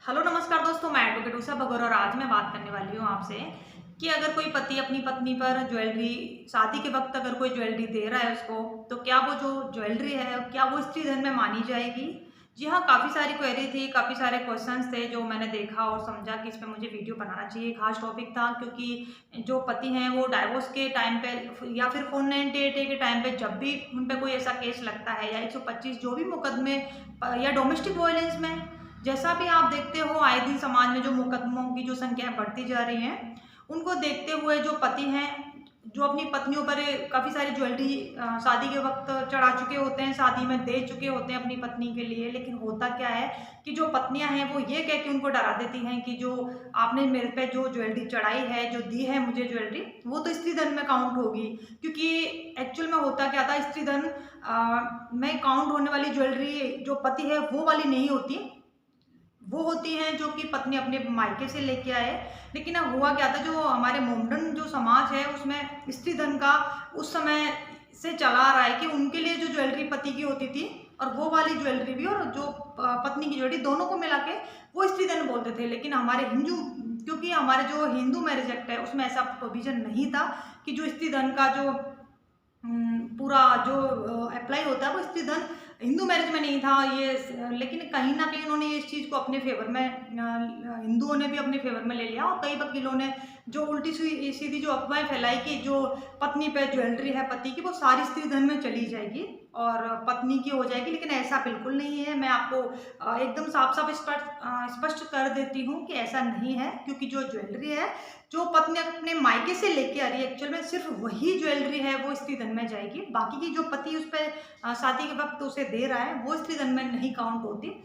Hello नमस्कार दोस्तों, मैं एडवोकेट उषा भगोर और आज मैं बात करने वाली हूँ आपसे कि अगर कोई पति अपनी पत्नी पर ज्वेलरी शादी के वक्त अगर कोई ज्वेलरी दे रहा है उसको, तो क्या वो जो ज्वेलरी है क्या वो स्त्री धन में मानी जाएगी। जी हाँ, काफ़ी सारी क्वेरी थी, काफ़ी सारे क्वेश्चंस थे जो मैंने देखा और समझा कि इस पे मुझे वीडियो बनाना चाहिए। खास टॉपिक था क्योंकि जो पति हैं वो डाइवोर्स के टाइम पे या फिर 498A के टाइम पे जब भी उन पे कोई ऐसा केस लगता है या 125 जो भी मुकदमे या डोमेस्टिक वायलेंस में, जैसा भी आप देखते हो आए दिन समाज में जो मुकदमों की जो संख्या बढ़ती जा रही है, उनको देखते हुए जो पति हैं जो अपनी पत्नियों पर काफ़ी सारी ज्वेलरी शादी के वक्त चढ़ा चुके होते हैं, शादी में दे चुके होते हैं अपनी पत्नी के लिए। लेकिन होता क्या है कि जो पत्नियां हैं वो ये कह के उनको डरा देती हैं कि जो आपने मेरे पे जो ज्वेलरी चढ़ाई है, जो दी है मुझे ज्वेलरी, वो तो स्त्री धन में काउंट होगी। क्योंकि एक्चुअल में होता क्या था, स्त्री धन में काउंट होने वाली ज्वेलरी जो पति है वो वाली नहीं होती, वो होती हैं जो कि पत्नी अपने मायके से लेके आए। लेकिन अब हुआ क्या था, जो हमारे मॉडर्न जो समाज है उसमें स्त्री धन का उस समय से चला आ रहा है कि उनके लिए जो ज्वेलरी पति की होती थी और वो वाली ज्वेलरी भी और जो पत्नी की ज्वेलरी दोनों को मिला के वो स्त्री धन बोलते थे। लेकिन हमारे हिंदू, क्योंकि हमारे जो हिंदू मैरिज एक्ट है उसमें ऐसा प्रोविजन नहीं था कि जो स्त्री धन का जो पूरा जो अप्लाई होता है वो स्त्री धन हिंदू मैरिज में नहीं था ये। लेकिन कहीं ना कहीं उन्होंने इस चीज़ को अपने फेवर में हिंदुओं ने भी अपने फेवर में ले लिया और कई वकीलों ने जो उल्टी सीधी जो अफवाहें फैलाई कि जो पत्नी पे ज्वेलरी है पति की वो सारी स्त्री धन में चली जाएगी और पत्नी की हो जाएगी। लेकिन ऐसा बिल्कुल नहीं है। मैं आपको एकदम साफ साफ स्पष्ट कर देती हूँ कि ऐसा नहीं है। क्योंकि जो ज्वेलरी है जो पत्नी अपने मायके से लेके आ रही है, एक्चुअल में सिर्फ वही ज्वेलरी है वो स्त्री धन में जाएगी। बाकी की जो पति उस पर शादी के वक्त उसे दे रहा है वो स्त्री धन में नहीं काउंट होती।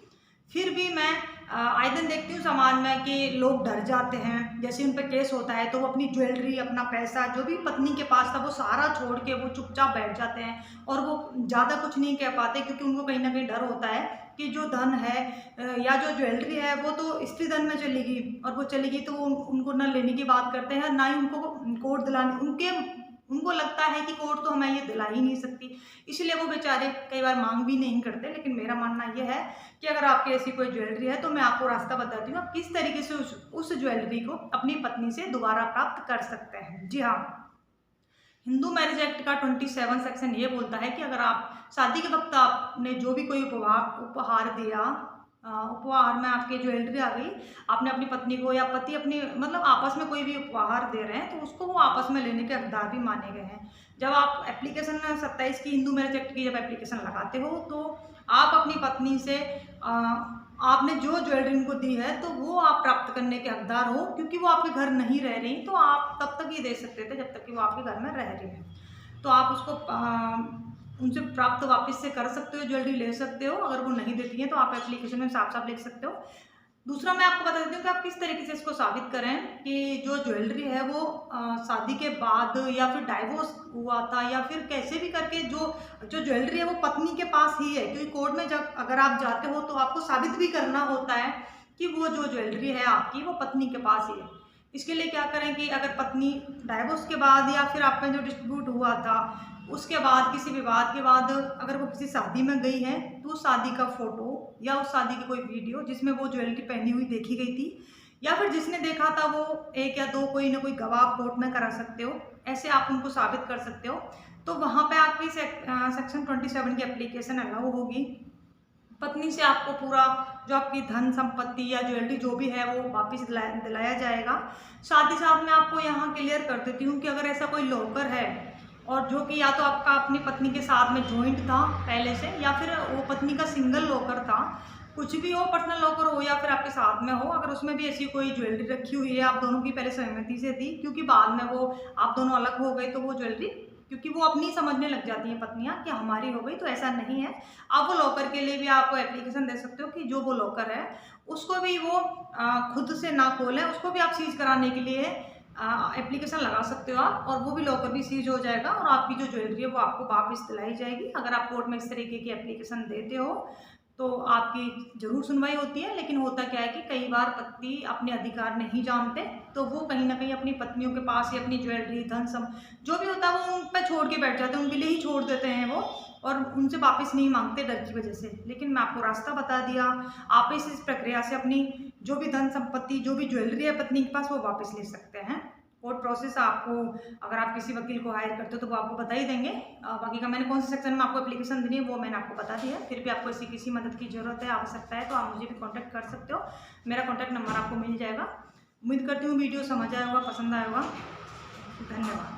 फिर भी मैं आए दिन देखती हूँ समाज में कि लोग डर जाते हैं, जैसे उन पर केस होता है तो वो अपनी ज्वेलरी, अपना पैसा जो भी पत्नी के पास था वो सारा छोड़ के वो चुपचाप बैठ जाते हैं और वो ज़्यादा कुछ नहीं कह पाते। क्योंकि उनको कहीं ना कहीं डर होता है कि जो धन है या जो ज्वेलरी है वो तो स्त्री धन में चलेगी और वो चलेगी तो वो उनको न लेने की बात करते हैं, ना ही उनको कोर्ट दिलाने, उनको लगता है कि कोर्ट तो हमें ये दिला ही नहीं सकती, इसलिए वो बेचारे कई बार मांग भी नहीं करते। लेकिन मेरा मानना ये है कि अगर आपकी ऐसी कोई ज्वेलरी है तो मैं आपको रास्ता बताती हूँ आप किस तरीके से उस ज्वेलरी को अपनी पत्नी से दोबारा प्राप्त कर सकते हैं। जी हाँ, हिंदू मैरिज एक्ट का 27 सेक्शन ये बोलता है कि अगर आप शादी के वक्त आपने जो भी कोई उपहार दिया, उपहार में आपके ज्वेलरी आ गई, आपने अपनी पत्नी को या पति अपनी मतलब आपस में कोई भी उपहार दे रहे हैं तो उसको वो आपस में लेने के हकदार भी माने गए हैं। जब आप एप्लीकेशन 27 की हिंदू मैरिज एक्ट की जब एप्लीकेशन लगाते हो तो आप अपनी पत्नी से आपने जो ज्वेलरी उनको दी है तो वो आप प्राप्त करने के हकदार हो। क्योंकि वो आपके घर नहीं रह रही तो आप तब तक ही दे सकते थे जब तक कि वो आपके घर में रह रही है। तो आप उसको उनसे प्राप्त वापस से कर सकते हो, ज्वेलरी ले सकते हो। अगर वो नहीं देती हैं तो आप एप्लीकेशन में साफ साफ लिख सकते हो। दूसरा मैं आपको बता देती हूँ कि आप किस तरीके से इसको साबित करें कि जो ज्वेलरी है वो शादी के बाद या फिर डाइवोर्स हुआ था या फिर कैसे भी करके जो जो ज्वेलरी है वो पत्नी के पास ही है। क्योंकि कोर्ट में जब अगर आप जाते हो तो आपको साबित भी करना होता है कि वो जो ज्वेलरी है आपकी वो पत्नी के पास ही है। इसके लिए क्या करें कि अगर पत्नी डाइवोर्स के बाद या फिर आप में जो डिस्प्यूट हुआ था उसके बाद किसी विवाद के बाद अगर वो किसी शादी में गई है तो उस शादी का फोटो या उस शादी की कोई वीडियो जिसमें वो ज्वेलरी पहनी हुई देखी गई थी या फिर जिसने देखा था वो एक या दो कोई ना कोई गवाह कोर्ट में करा सकते हो। ऐसे आप उनको साबित कर सकते हो। तो वहाँ पे आपकी सेक्शन 27 की एप्लीकेशन अलाउ होगी। पत्नी से आपको पूरा जो आपकी धन संपत्ति या ज्वेलरी जो भी है वो वापस दिलाया जाएगा। साथ ही साथ मैं आपको यहाँ क्लियर कर देती हूँ कि अगर ऐसा कोई लॉकर है और जो कि या तो आपका अपनी पत्नी के साथ में जॉइंट था पहले से या फिर वो पत्नी का सिंगल लॉकर था, कुछ भी हो, पर्सनल लॉकर हो या फिर आपके साथ में हो, अगर उसमें भी ऐसी कोई ज्वेलरी रखी हुई है आप दोनों की पहले सहमति से थी, क्योंकि बाद में वो आप दोनों अलग हो गए तो वो ज्वेलरी, क्योंकि वो अपनी समझने लग जाती हैं पत्नियां कि हमारी हो गई, तो ऐसा नहीं है। आप वो लॉकर के लिए भी आप एप्लीकेशन दे सकते हो कि जो वो लॉकर है उसको भी वो खुद से ना खोलें, उसको भी आप सीज कराने के लिए एप्लीकेशन लगा सकते हो आप, और वो भी लॉकर भी सीज हो जाएगा और आपकी जो ज्वेलरी है वो आपको वापस दिलाई जाएगी। अगर आप कोर्ट में इस तरीके की एप्लीकेशन देते हो तो आपकी ज़रूर सुनवाई होती है। लेकिन होता क्या है कि कई बार पति अपने अधिकार नहीं जानते तो वो कहीं ना कहीं अपनी पत्नियों के पास ही अपनी ज्वेलरी, धन सम जो भी होता है वो उन पर छोड़ के बैठ जाते हैं, उनके लिए ही छोड़ देते हैं वो, और उनसे वापस नहीं मांगते डर की वजह से। लेकिन मैं आपको रास्ता बता दिया, आप इस प्रक्रिया से अपनी जो भी धन संपत्ति, जो भी ज्वेलरी है पत्नी के पास, वो वापस ले सकते हैं। कोर्ट प्रोसेस आपको, अगर आप किसी वकील को हायर करते हो तो वो आपको बता ही देंगे। बाकी का मैंने कौन से सेक्शन में आपको एप्लीकेशन देनी है वो मैंने आपको बता दिया है। फिर भी आपको ऐसी किसी मदद की ज़रूरत है, आवश्यकता है, तो आप मुझे भी कॉन्टैक्ट कर सकते हो। मेरा कॉन्टैक्ट नंबर आपको मिल जाएगा। उम्मीद करती हूँ वीडियो समझ आया होगा, पसंद आया होगा। धन्यवाद।